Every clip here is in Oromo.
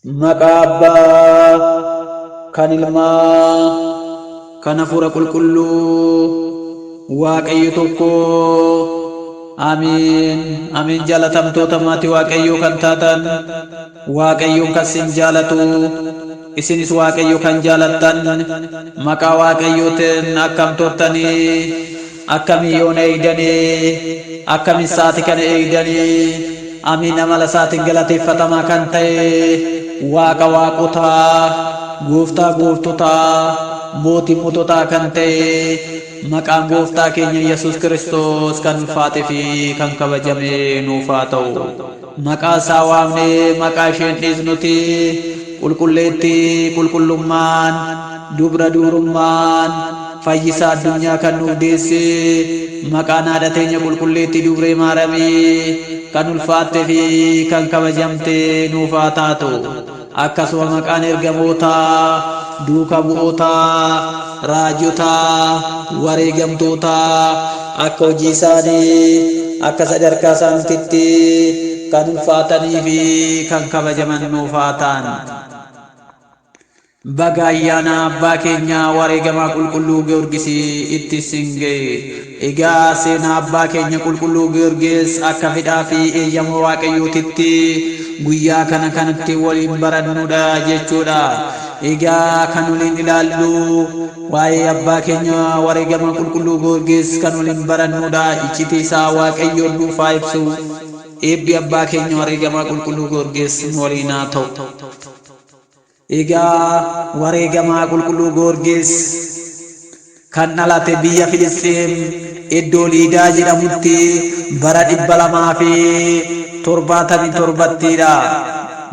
Maqaba kan ilmaa kan hafuura qulqulluu waaqayyo tokko. Amiin amiin. Jaalatamtoota maatii waaqayyoo kan taatan waaqayyoon kan isin jaalatu isinis waaqayyo kan jaalattan maqaa waaqayyootiin akkam turtanii akkamii yoona eegdanii akkamiin sa'aatii kana eegdanii. Amiin. Amala isaatiin galateeffatamaa kan ta'e waaqa waaqotaa gooftaa gooftotaa mootii moototaa kan ta'e maqaan gooftaa keenya Yesuus Kiristoos kan ulfaatee fi kan kabajame nuuf haa ta'u. Maqaa isaa waamnee maqaa isheen dhiisnuti qulqulleetti qulqullummaan dubra dubrummaan fayyisaa addunyaa kan nuuf deesse maqaan haadha teenya qulqulleetti dubree maaramii kan ulfaattee fi kan kabajamte nuuf haa taatu. Akkasuma maqaan ergamootaa duuka bu'ootaa raajotaa wareegamtootaa akka hojii isaanii akka sadarkaa isaaniitti kan ulfaatanii fi kan kabajaman nuuf haa ta'an. Baga ayyaana abbaa keenya wareegamaa qulqulluu Giyoorgis itti isin ga'e. Egaa seenaa abbaa keenya qulqulluu Giyoorgis akka fedhaa fi eeyyama waaqayyootitti guyyaa kana kanatti waliin barannudha jechuudha. Egaa kan waliin ilaallu waa'ee abbaa keenya wareegamaa qulqulluu Giyoorgis kan waliin barannudha. Iccitii isaa waaqayyoon nuuf haa ibsu. Eebbi abbaa keenya wareegamaa qulqulluu Giyoorgis waliin haa ta'u. Egaa wareegamaa qulqulluu Giyoorgis kan dhalate biyya Filisxeem iddoo Liidaa jedhamutti bara 277ttidha.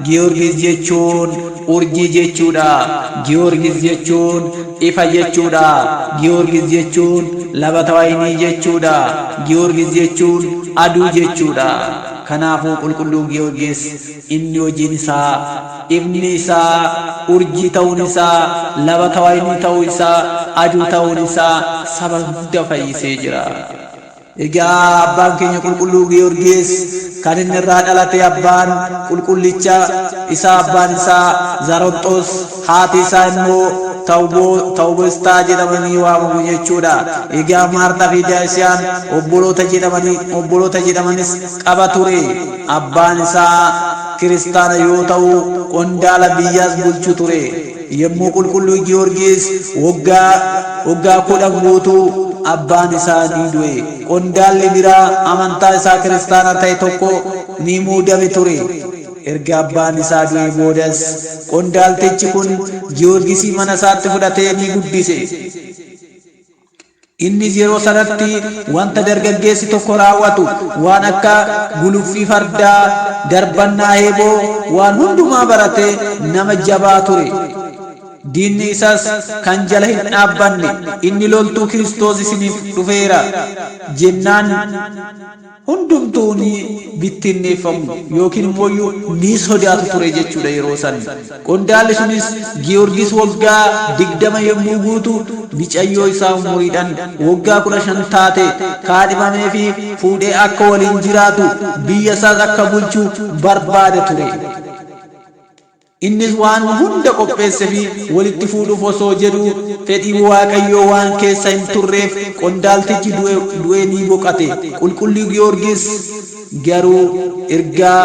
Giyoorgis jechuun urjii jechuudha. Giyoorgis jechuun ifa jechuudha. Giyoorgis jechuun labata wayinii jechuudha. Giyoorgis jechuun aduu jechuudha. Kanaafuu qulqulluu Giyoorgis inni hojiin isaa ifni isaa urjii ta'uun isaa labata wayinii ta'uu isaa aduu ta'uun isaa saba hunda fayyisee jira. Egaa abbaan keenya qulqulluu Giyoorgis kan inni irraa dhalate abbaan qulqullicha isaa abbaan isaa Zaronxos haati isaa immoo Tawbostaa jedhamanii waamamu jechuudha. Egaa Maartaa fi Daasiyaan obboloota jedhamanis qaba ture. Abbaan isaa kiristaana yoo ta'u qondaala biyyaas bulchu ture. Yommuu qulqulluu Giyoorgis waggaa 10 guutuu abbaan isaa ni du'e. Qondaalli biraa amantaa isaa kiristaana ta'e tokko ni muudame ture. Erga abbaan isaa du'e boodas qondaaltichi kun Giyoorgis mana isaatti fudhatee ni guddise. Innis yeroo sanatti wanta dargaggeessi tokko raawwatu waan akka guluffii fardaa darbannaa eeboo waan hundumaa barate nama jabaa ture. Diinni isaas kan jala hin dhaabbanne inni loltuu Kiristoos isiniif dhufeera jennaan hundumtuu ni bittinneeffamu yookiin immoo ni sodaatu ture jechuudha yeroo san. Qondaalli sunis Giyoorgis waggaa 20 yommuu guutu micayyoo isaa umuriidhaan waggaa 15 taate kaadhimamee fi fuudhee akka waliin jiraatu biyya isaas akka bulchu barbaade ture. Innis waan hunda qopheesse fi walitti fuudhuuf osoo jedhu fedhii waaqayyoo waan keessa hin turreef qondaaltichi du'ee ni boqate. Qulqulluu Giyoorgis garuu ergaa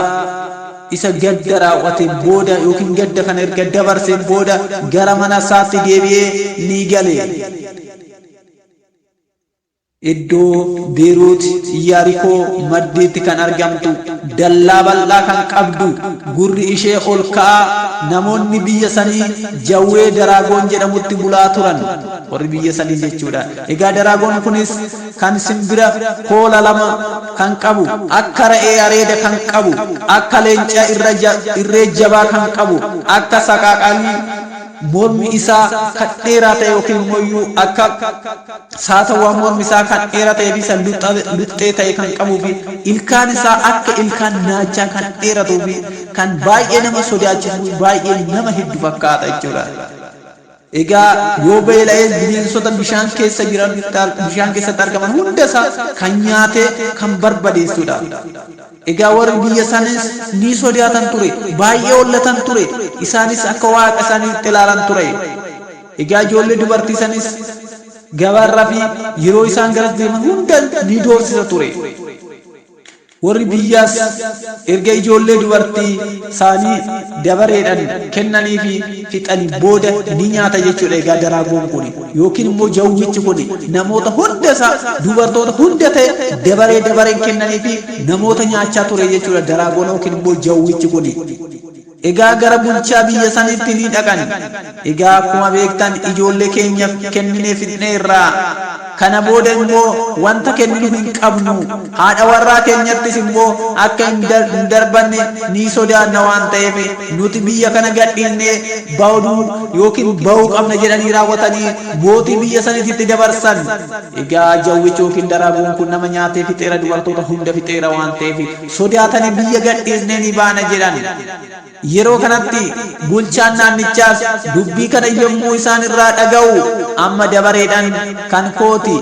isa gadda raawwate booda yookiin gadda kana erga dabarseen booda gara mana isaatti deebi'ee ni gale. Iddoo Beeruut Yaarikoo maddiitti kan argamtu dallaa bal'aa kan qabdu gurri ishee ol ka'aa namoonni biyya sanii Jawwee Daraagoon jedhamutti bulaa turan warri biyya sanii jechuudha. Egaa Daraagoon kunis kan simbira koola 2 kan qabu akka re'ee areeda kan qabu akka leencaa irree jabaa kan qabu akka saqaaqalii mormi isaa kan dheeraa ta'e yookiin immoo akka saatawwaa mormi isaa kan dheeraa ta'e bisa luxxee ta'e kan qabuu fi ilkaan isaa akka ilkaan naachaa kan dheeratuu fi kan baay'ee nama sodaachisu baay'ee nama hedduu fakkaata jechuudha. Egaa yoo beela'ee bineensota bishaan keessa jiran bishaan keessatti argaman hunda isaa kan nyaate kan barbadeessudha. Egaa warri biyya sanis ni sodaatan ture, baay'ee hollatan ture, isaanis akka waaqa isaaniitti ilaalan ture. Egaa ijoollee dubartii sanis gabaarraa fi yeroo isaan gara deeman hunda ni doorsisa ture. Warri biyyaas erga ijoollee dubartii isaanii dabareedhaan kennanii fi fixanii booda ni nyaata jechuudha. Egaa daraagoon kun yookiin immoo jawwichi kun namoota hunda isaa dubartoota hunda ta'e dabareen kennanii fi namoota nyaachaa ture jechuudha. Daraagoon yookiin immoo jawwichi kun. Egaa gara bulchaa biyya sanitti ni dhaqan. Egaa akkuma beektan ijoollee keenya kenninee fixneerraa. Kana booda immoo wanta kenninu hin qabnu, haadha warraa keenyattis immoo akka hin darbanne ni sodaanna waan ta'eef nuti biyya kana gadhiinnee bahuu qabna jedhanii raawwatanii mootii biyya sanitti dabarsan. Egaa jawwichi yookiin daraagoon kun nama nyaatee fixeera, dubartoota hunda fixeera waan ta'eef sodaatanii biyya gadhiisnee ni baana jedhan. Yeroo kanatti bulchaan naannichaas dubbii kana yommuu isaan irraa dhaga'u amma dabareedhaan kan kooti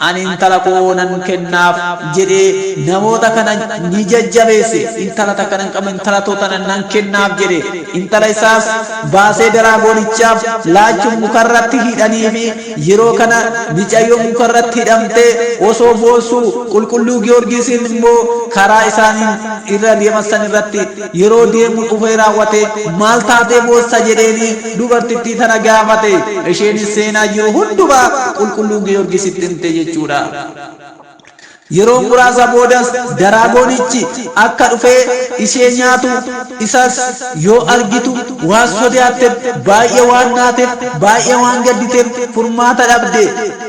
ani intala koo nan kennaaf jedhee namoota kana ni jajjabeesse. Intala takka nan qaba, intala toota nan kennaaf jedhe. Intala isaas baasee daraagonichaaf laachuun mukarratti hidhanii fi yeroo kana mucayyoo mukarratti hidhamtee osoo boossu qulqulluu Giyoorgisiin immoo karaa isaanii irra deeman san irratti yeroo deemu dhufee raawwate maal taatee boossa jedheeni dubartittii tana gaafate. Isheenis seenaa jiru hundumaa qulqulluu Giyoorgisitti himte jechuudha. Yeroo muraasa boodas daraagonichi akka dhufee ishee nyaatu isas yoo argitu waan sodaatte baay'ee waan naateef baay'ee waan gadditeef furmaata dhabde.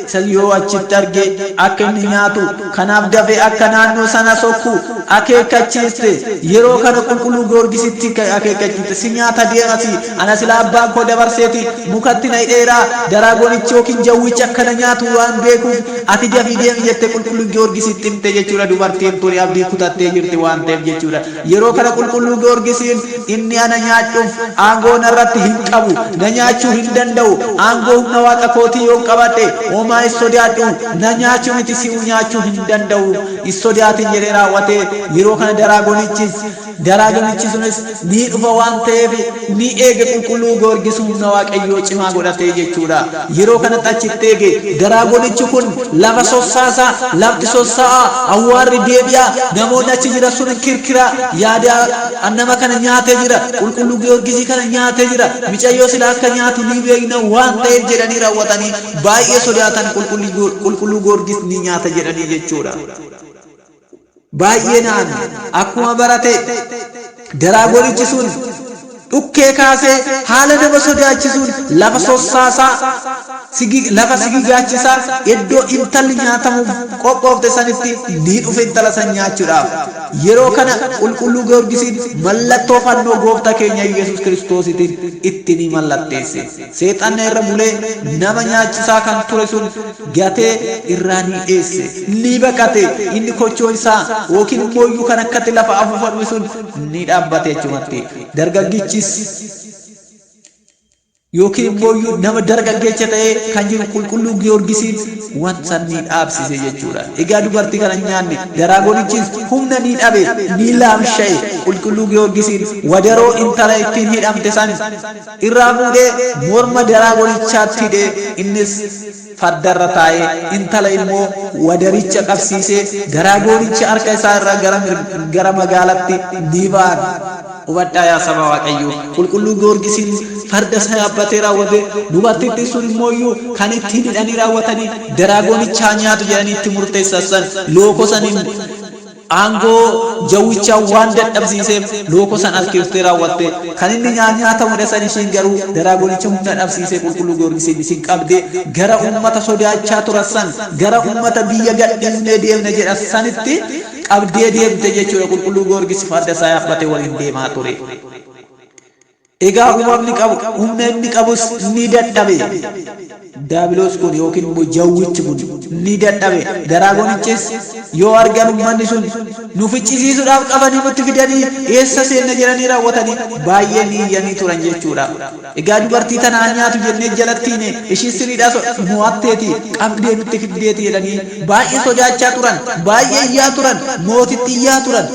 Isas yoo achitti arge akka inni nyaatu kanaaf dafee akka naannoo sana sokku akeekkachiiste. Yeroo kana qulqulluu Giyoorgisitti akeekkachiiste, si nyaata deemasi, ana silaa abbaan koo dabarseeti mukatti na hidheeraa daraagonichi yookiin jawwichi akkana nyaatu waan beekuuf ati dafii deemi jette qulqulluu Giyoorgisitti himte jechuudha. Dubartiin tuni abdii kutattee jirti waan ta'eef jechuudha. Yeroo kana qulqulluu Giyoorgisiin inni ana nyaachuuf aangoo narratti hin qabu, na nyaachuu hin danda'u, aangoo humna waaqa kootii yoo qabadhe homaa is sodaadhu, na nyaachuu miti si'u nyaachuu hin danda'u is sodaatin jedhee raawwate. Yeroo kana daraagonichi sunis ni dhufa waan ta'eef ni eege qulqulluu Giyoorgis humna waaqayyoo cimaa godhatee jechuudha. Yeroo kanatti achitti eege daraagonichi kun lafa sossaasaa, lafti sossaa'aa, awwaarri deebi'aa, namoonni achi jira sun kirkira yaada nama kana nyaatee jira, qulqulluu Giyoorgisii kana nyaatee jira, mucayyoo sila akka nyaatu ni beekna waan ta'eef jedhanii raawwatanii baay'ee sodaatan qulqulluu Giyoorgis ni nyaata jedhanii jechuudha. Baay'ee naan akkuma barate daraagonichi sun dhukkee kaasee haala nama sodaachisuun lafa sossaasaa lafa sigigaachisaa iddoo intalli nyaatamuuf qophoofte sanitti ni dhufe intala san nyaachuudhaaf. Yeroo kana qulqulluu Giyoorgisiin mallattoo fannoo gooftaa keenya Yesuus Kiristoositiin itti ni mallatteesse. Seexanni irra bulee nama nyaachisaa kan ture sun gatee irraa ni dheesse, ni baqate. Inni kochoo isaa yookiin immoo iyyuu kan akkatti lafa afuufame sun ni dhaabbate jechumatti. Dargaggichis yookiin immoo nama dargaggeessa ta'ee kan jiru qulqulluu Giyoorgisiin wanta ni dhaabsise jechuudha. Egaa dubartii kana nyaanne daraagonichis humna ni dhabe, ni laamsha'e. Qulqulluu Giyoorgisiin wadaroo intala ittiin hidhamte san irraa fuudhee morma daraagonichaatti hidhee innis fardarra taa'ee intala immoo wadaricha qabsiisee daraagonicha harka isaa irraa gara magaalatti ni ba'an. Hubadhaa yaa saba Waaqayyoo, qulqulluu Giyoorgisiin farda isaa yaabbatee raawwate. Dubartittiin sun immoo kan ittiin hidhanii raawwatanii daraagonichaa nyaatu jedhanii itti murteessan lookoo saniin aangoo jawwichaa waan dadhabsiiseef lookoo san harkiftee raawwatte. Kan inni nyaatamudha san ishiin garuu daraagonicha humna dhabsiisee qulqulluu Giyoorgisiin isin qabdee gara ummata sodaachaa turan san gara ummata biyya gadhiisnee deemna jedhan sanitti qabdee deemte jechuudha. Qulqulluu Giyoorgis farda isaa yaabbatee waliin deemaa ture. Egaa humna inni qabus ni dadhabe. daabiloos kun yookiin immoo jawwichi kun ni dadhabe. Daraagonichis yoo argan ummanni sun nu ficcisiisuudhaaf qabanii nutti fidanii eessa seenna jedhanii raawwatanii baay'ee ni iyyanii turan jechuudha. Egaa dubartii tana nyaatu jennee jalattiine ishii siriidhaa mo'atteeti qabdee nutti fiddeeti jedhanii baay'ee sodaachaa turan, baay'ee iyyaa turan, mootitti iyyaa turan.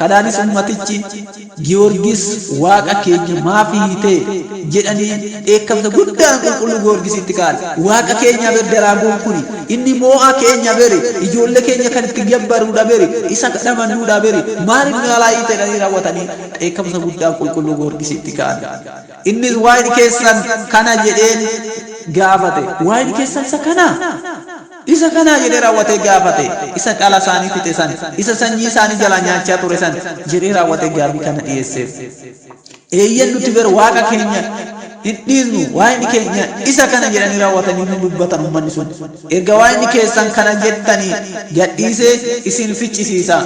Kanaanis ummatichi Giyoorgis waaqa keenya maaf hiite jedhanii dheekkamsa guddaan qulqulluu Giyoorgisitti ka'an. Waaqa keenya ber daraagoon kuni inni moo'aa keenya beri ijoollee keenya kan itti gabbaruudha beri isa kadhamannuudha beri maal inni alaa hiite jedhanii raawwatanii dheekkamsa guddaan qulqulluu Giyoorgisitti ka'an. Innis waa'ee keessan kana jedheen gaafate. Waa'ee keessan isa kana jedhee raawwatee gaafate. Isa dhala isaanii fixe san, isa sanyii isaanii jala nyaachaa ture san jedhee raawwatee gaaffii kana dhiyeesseef. Eeyyan nuti ber waaqa keenya hin dhiisnu waa'ee keenya isa kana jedhanii raawwatanii ni dubbatan ummanni sun. Erga waa'ee keessan kana jettanii gadhiisee isin ficcisiisa.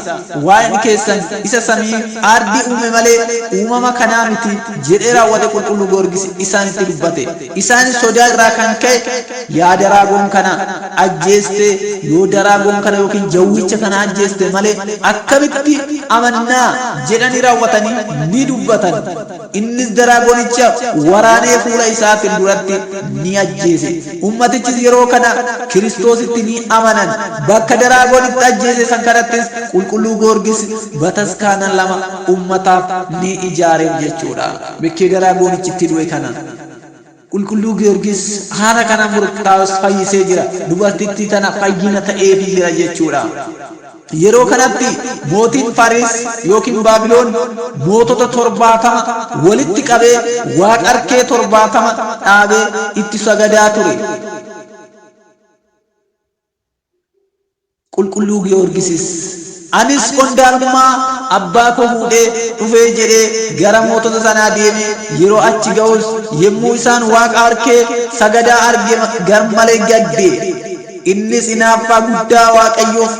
Waa'ee keessan isa samii ardii uume malee uumama kanaa miti jedhee raawwate qulqulluu Giyoorgis isaanitti dubbate. Isaanis sodaa irraa kan ka'e yaa daraagoon kana ajjeeste yoo daraagoon kana yookiin jawwicha kana ajjeeste malee akkamitti amannaa jedhanii raawwatanii ni dubbatan. Innis daraagonicha waraanee fuula isaatiin duratti ni ajjeese. Ummatichis yeroo kana Kiristoositti ni amanan. Bakka daraagonitti ajjeese san kanattis qulqulluu Giyoorgis bataskaana 2 ummataaf ni ijaareef jechuudha. Bakki daraagonichitti du'e kana. Qulqulluu Giyoorgis haala kana murtaa'us fayyisee jira. Dubartittii tana fayyina ta'eefii jira jechuudha. Yeroo kanatti mootiin Fariis yookiin Baabiloon mootota 70 walitti qabee waaqa arkee 70 dhaabee itti sagadaa ture. Qulqulluu Giyoorgisis anis qondaalummaa abbaa koo fuudhee dhufee jedhee gara mootota sanaa deeme. Yeroo achi ga'us yemmuu isaan waaqa arkee sagadaa arge garmalee gadde. Innis hinaaffaa guddaa Waaqayyoof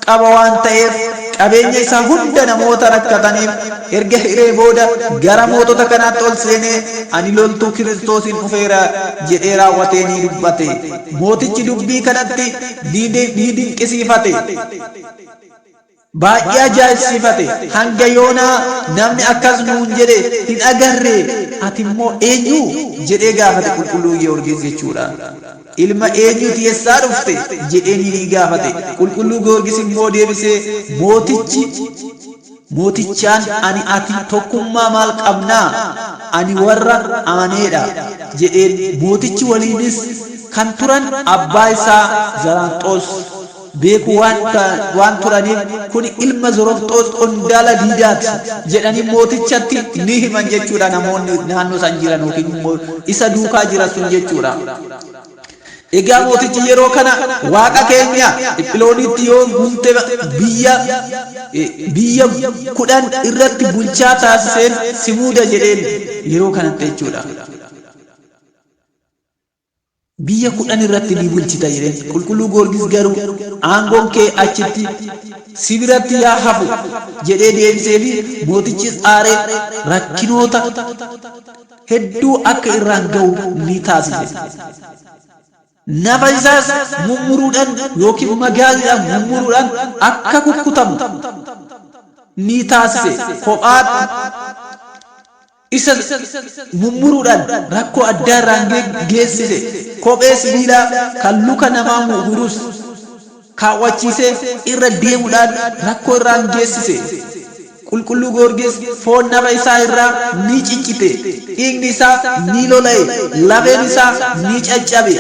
qaba waan ta'eef qabeenya isaa hunda namoota rakkataniif erga hiree booda gara mootota kanaatti ol seenee ani loltuu Kiristoosin dhufeera jedhee raawwatee ni dubbate. Mootichi dubbii kanatti ni dinqisiifate. Baay'ee ajaa'ibsiifate. Hanga yoonaa namni akkas nuun jedhe hin agarre ati immoo eenyu jedhee gaafate qulqulluu Giyoorgis jechuudha. Ilma eenyuti eessaa dhufte jedhee ni gaafate. Qulqulluu Giyoorgis immoo deebisee mootichaan ani ati tokkummaa maal qabnaa ani warra amaneedha jedheen. Mootichi waliinis kan turan abbaa isaa Zaraanxoos beeku waan turaniif kun ilma Zorofxoos qondaala diidaati jedhanii mootichatti ni himan jechuudha. Namoonni naannoo san jiran yookiin immoo isa duukaa jiran sun jechuudha. Egaa mootichi yeroo kana waaqa keenya Iphiloonitti yoo gunte biyya 10 irratti bulchaa taasiseen si muuda jedheen yeroo kanatti jechuudha. Biyya 10 irratti ni bulchita jedheen. Qulqulluu Giyoorgis garuu aangoon kee achitti si biratti yaa hafu jedhee deebisee fi mootichis aaree rakkinoota hedduu akka irraan ga'u ni taasise. Nafa isaas mummuruudhaan yookiin magaaliidhaan mummuruudhaan akka kukkutamu ni taasise. Kophaatti isa mummuruudhaan rakkoo addaa irraan geessise. Kophee sibiilaa kan luka namaa murus kaawwachiisee irra deemuudhaan rakkoo irraan geessise. Qulqulluu Giyoorgis foon nafa isaa irraa ni ciccite. Dhiigni isaa ni lola'e. Lafeen isaa ni caccabe.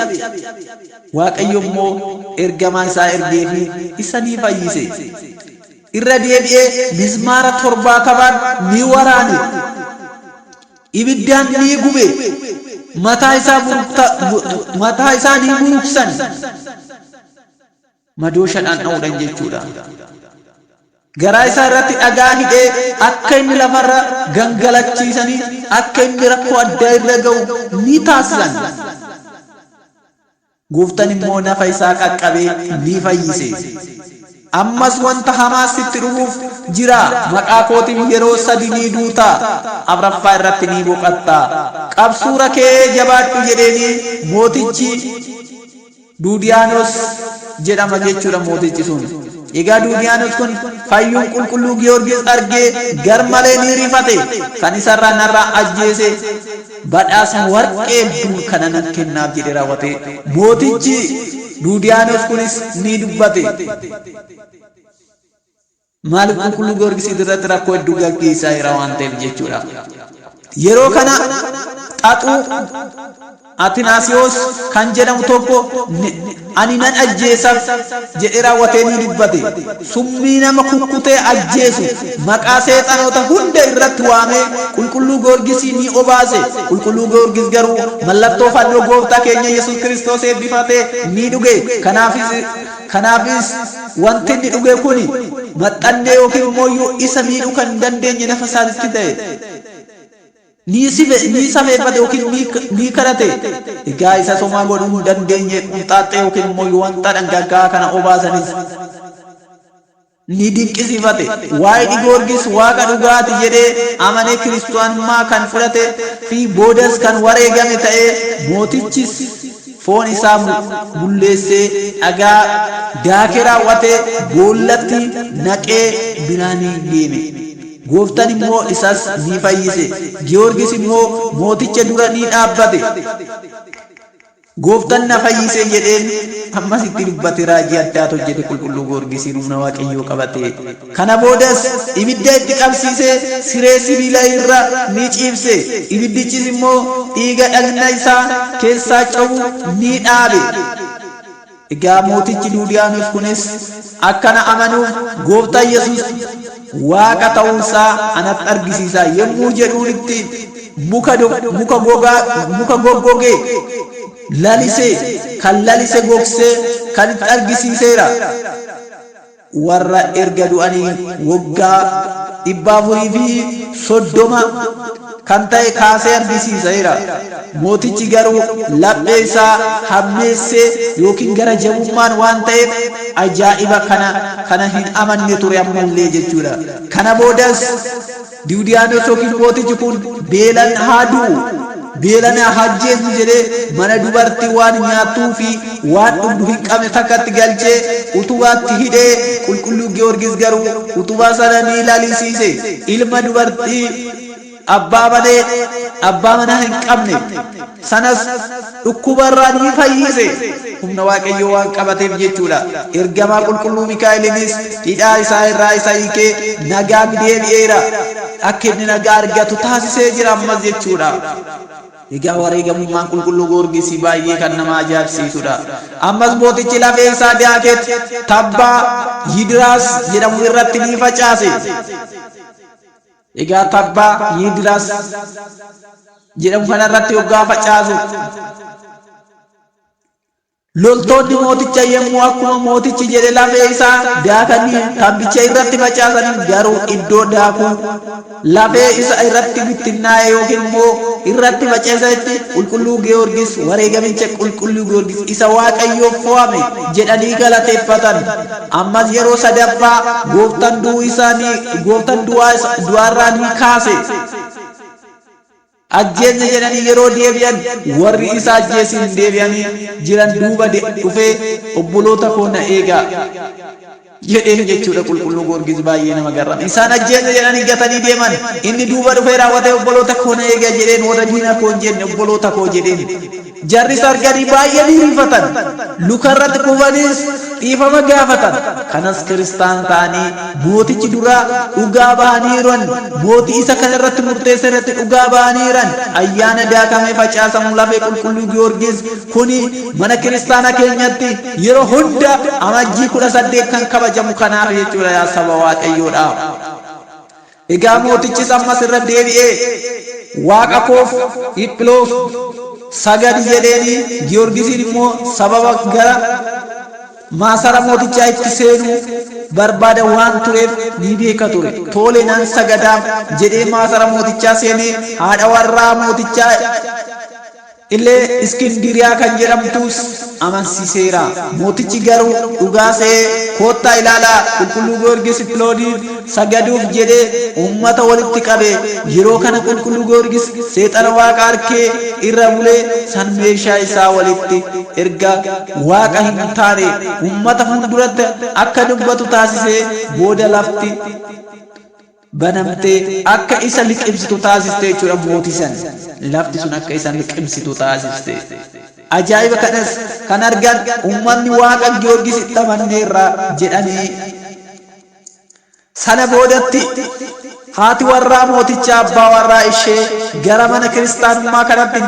Waaqayyo immoo ergamaa isaa ergee fi isa ni fayyise. Irra deebi'ee mismaara 70 ni waraane. Ibiddaan ni gube. Mataa isaa ni buruqsan. Madooshaadhaan dha'uudhaan jechuudha. Garaa isaa irratti dhagaa hidhee akka inni lafarra gangalachiisanii akka inni rakkoo addaa irra ga'u ni taasisan. Gooftaan immoo nafa isaa qaqqabee ni fayyise. ammas wanta hamaa sitti dhufuuf jira maqaa kootiin yeroo sadi ni duuta afraffaa irratti ni boqatta qabsuura kee jabaadhu jedheeni mootichi Duudiyaanos jedhama jechuudha mootichi sun. Egaa Duudiyaanos kun fayyuun qulqulluu Giyoorgis argee garmalee ni rifate kan isarraa narraa ajjeese badhaasa warqee kana nan kennaaf jedhe raawwate mootichi Duudiyaanos kunis ni dubbate. Maaliif qulqulluu Giyoorgis irratti rakkoo hedduu gaggeessaa jira waan ta'eef jechuudha. Yeroo kana xaxuu Atinaasiyoos kan jedhamu tokko ani nan ajjeesaaf jedhe raawwatee ni dubbate. Summii nama kukkutee ajjeesu maqaa seexanoota hunda irratti waamee qulqulluu Giyoorgis ni obaase. Qulqulluu Giyoorgis garuu mallattoo fannoo gooftaa keenya Yesuus Kiristoos eebbifatee ni dhuge. Kanaafis wanti inni dhuge kuni maxxannee yookiin immoo isa miidhuu kan hin dandeenye nafa isaatti ta'e. Ni safeeffate yookiin ni kadhate. Egaa isa somaa godhuu hin dandeenye qunxaaxxee yookiin immoo wanta dhangaggaa kana obaasanis ni dinqisiifate. Waa'ee Giyoorgis waaqa dhugaati jedhee amanee kiristaanummaa kan fudhate fi boodas kan wareegame ta'ee mootichis foon isaa bulleessee dhagaa daakee raawwatee boollatti naqee biraanii deeme. Gooftaan immoo isas ni fayyise. Giyoorgis immoo mooticha dura ni dhaabbate. Gooftaan na fayyise jedheen ammas itti dubbate raajii addaatu hojjete qulqulluu Giyoorgis humna waaqayyoo qabate. Kana boodas ibidda itti qabsiisee siree sibiila irra ni ciibse. Ibiddichis immoo dhiiga dhagna isaa keessaa cabu ni dhaabe. Egaa mootichi Duudiyaanos kunis akkana amanuuf gooftaa Yesuus waaqa ta'uusaa anatti argisiisa yommuu jedhuunitti muka goggogee lalisee kan lalisee gogsee kan itti argisiiseera. Warra erga du'anii waggaa 430 kan ta'e kaasee argisiiseera. Mootichi garuu laphee isaa hammeessee yookiin gara jabummaan waan ta'eef ajaa'iba kana hin amanne ture ammallee jechuudha. Kana boodas Duudiyaanos yookiin mootichi kun beelan haa du'u beelan haa ajjeesu jedhee mana dubartii waan nyaatuu fi waan dhugdu hin qabne takkatti galchee utubaatti hidhee qulqulluu Giyoorgis garuu utubaa sana ni ilaalisiise. Ilma dubartii abbaa manaa hin qabne sanas dhukkubarraa ni fayyise. Humna waaqayyoo waan qabateef jechuudha. Ergamaa qulqulluu Mikaa'eliinis hidhaa isaa irraa isa hiikee nagaa deebi'eera. Akka inni nagaa argatu taasisee jira ammas jechuudha. Egaa wareegamummaan qulqulluu Giyoorgis baay'ee kan nama ajaa'ibsiisudha. Ammas mootichi lafee isaa daaket tabbaa Yidiraas jedhamu irratti ni facaase. Egaa tabbaa Yidiraas jedhamu kanarratti waggaa facaasu loltoonni mooticha yommuu akkuma mootichi jedhe lafee isaa daakanii tabbicha irratti facaasanii garuu iddoo daakuu lafee isa irratti bittinnaa'e yookiin immoo irratti facaasatti qulqulluu Giyoorgis wareegamicha qulqulluu Giyoorgis isa waaqayyoof fo'ame jedhanii galateeffatan. Ammas yeroo sadaffaa gooftaan du'aarraa ni kaase. Ajjeesne jedhanii yeroo deebi'an warri isa ajjeesin deebi'anii jiran duuba dhufee obboloota koo na eegaa jedheen jechuudha. Qulqulluu Giyoorgis baay'ee nama garrama. Isaan ajjeesne jedhanii gatanii deeman inni duuba dhufee raawwatee obboloota koo na eegaa jedheen warra diina koo hin jenne obboloota koo jedheen. Jarris arganii baay'ee ni rifatan lukarratti kufanis dhiifama gaafatan. Kanas kiristaana ta'anii mootichi duraa dhugaa bahaniiran mootii isa kanarratti murteesse irratti dhugaa bahaniiran ayyaana daakamee facaasamu lafee qulqulluu Giyoorgis kuni mana kiristaana keenyatti yeroo hunda amajjii 18 kan kabajamu kanaaf jechuudha yaa saba waaqayyoodha. Egaa mootichis ammas irra deebi'ee waaqa koof dhiphiloof sagadi jedheeni Giyoorgisiin immoo sababa gara maasara mootichaa itti seenuu barbaada waan tureef ni beeka ture. Tole nan sagadaaf jedhee maasara mootichaa seenee haadha warraa mootichaa illee Iskindiriyaa kan jedhamtus amansiiseera. Mootichi garuu dhugaasee koottaa ilaalaa qulqulluu Giyoorgis Kiloodiif sagaduuf jedhee uummata walitti qabe. Yeroo kana qulqulluu Giyoorgis seexana waaqa harkee irra bulee san meeshaa isaa walitti erga waaqa hin taane uummata fuulduratti akka dubbatu taasisee booda lafti banamtee akka isa liqimsitu taasiste jechuudha. Mootii san lafti sun akka isa liqimsitu taasiste. Ajaa'iba kanas kan argan uummanni waaqa Giyoorgis itti amanneerra jedhanii. Sana boodatti haati warraa mooticha abbaa warraa ishee gara mana kiristaanummaa kanatti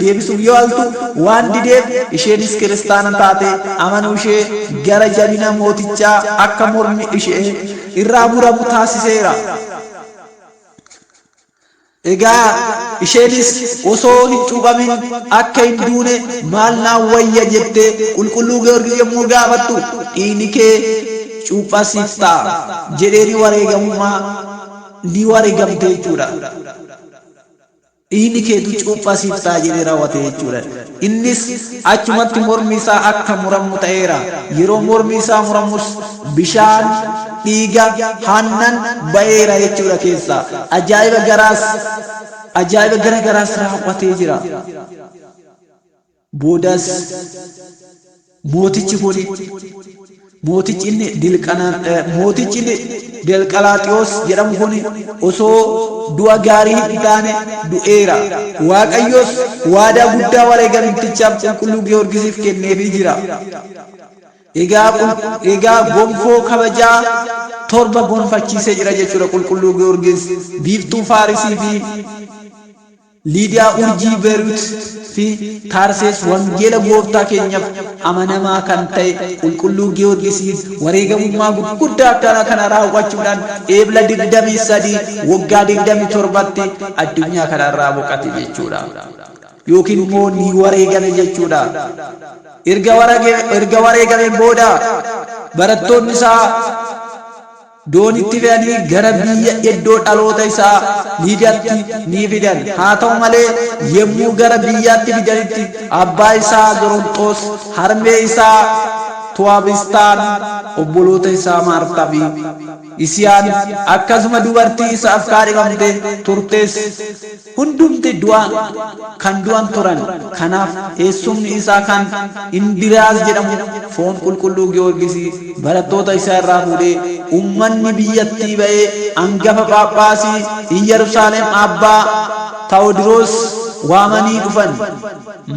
deebisuuf yoo altu waan dideef isheenis kiristaana taate amanuu ishee gara jabina mootichaa akka mormi ishee irraa muramu taasiseera. Egaa isheenis osoo hin cuuphamin akka hin duune maal naan wayya jettee qulqulluu Giyoorgis yommuu gaafattu dhiigni kee cuuphasiif ta'a jedhee ni wareegamte jechuudha. Dhiigni keetu cuuphasiif ta'a jedhee raawwate jechuudha. Innis achumatti mormi isaa akka muramu ta'eera. Yeroo mormi isaa muramus bishaan dhiiga aannan ba'eera jechuudha keessaa. Ajaa'iba garagaraas raawwatee jira. Boodas mootichi kun mootichi inni Dilqalaaxiyoos jedhamu kun osoo du'a gaarii hin taane du'eera. Waaqayyos waadaa guddaa wareegamtichaaf qulqulluu Giyoorgisiif kenneefii jira. Egaa gonfoo kabajaa 7 gonfachiisee jira jechuudha qulqulluu Giyoorgis. Biiftuu Faarisii fi Liidiyaa urjii Beerut fi Taarsees wangeela gooftaa keenyaaf amanamaa kan ta'e qulqulluu Giyoorgisiif wareegamummaa guddaa akkana kana raawwachuudhaan eebla 23 waggaa 27tti addunyaa kanarraa boqate jechuudha. Yookiin immoo ni wareegame jechuudha. Erga wareegame booda barattoonni isaa doonitti fe'anii gara biyya iddoo dhaloota isaa Liidiyaatti ni fidan. Haa ta'u malee yommuu gara biyyaatti fidanitti abbaa isaa Zoronxoos, harmee isaa Tuwaabistaan, obboloota isaa Maartaa fi Isiyaan akkasuma dubartii isaaf kaadhimamte turtes hundumti kan du'an turan. Kanaaf eessumni isaa kan Indiriyaas jedhamu foon qulqulluu Giyoorgis barattoota isaa irraa fuudhee ummanni biyyattii ba'ee hangafa Phaaphaasii Yerusaalem abbaa Taawodiroos waamanii dhufan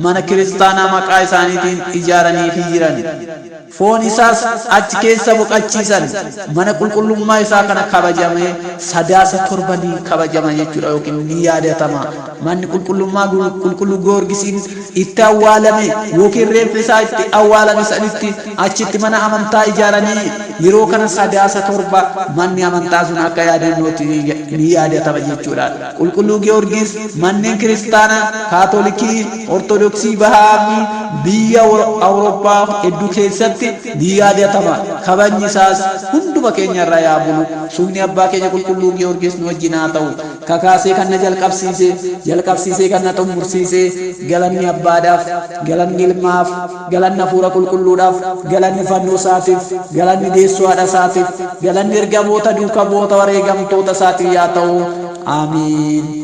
mana kiristaanaa maqaa isaaniitiin ijaaranii jiran. Foon isaas achi keessa boqachiisan. Mana qulqullummaa isaa kana kabajame sadaasa 7 kabajama jechuudha yookiin ni yaadatama. Manni qulqullummaa qulqulluu Giyoorgisiin itti awwaalame yookiin reeffi isaa itti awwaalame sanitti achitti mana amantaa ijaaranii yeroo kana sadaasa 7 manni amantaa sun akka yaadannootti ni yaadatama jechuudha. Qulqulluu Giyoorgis manneen kiristaanaa Kaatolikii, Ortodoksii bahaa biyya Awurooppaa hedduu keessatti ni yaadatama. Kabajni isaas hunduma keenya irraa yaa bulu. Suufni abbaa keenya qulqulluu Giyoorgis nu wajjin haa ta'u. Kakaasee kan na jalqabsiisee kan na xumursiisee galanni abbaadhaaf, galanni ilmaaf, galanni hafuura qulqulluudhaaf, galanni fannoo isaatiif, galanni deessoo haadha isaatiif, galanni ergamoota duukaa bu'oota wareegamtoota isaatiif yaa ta'u. Amiin.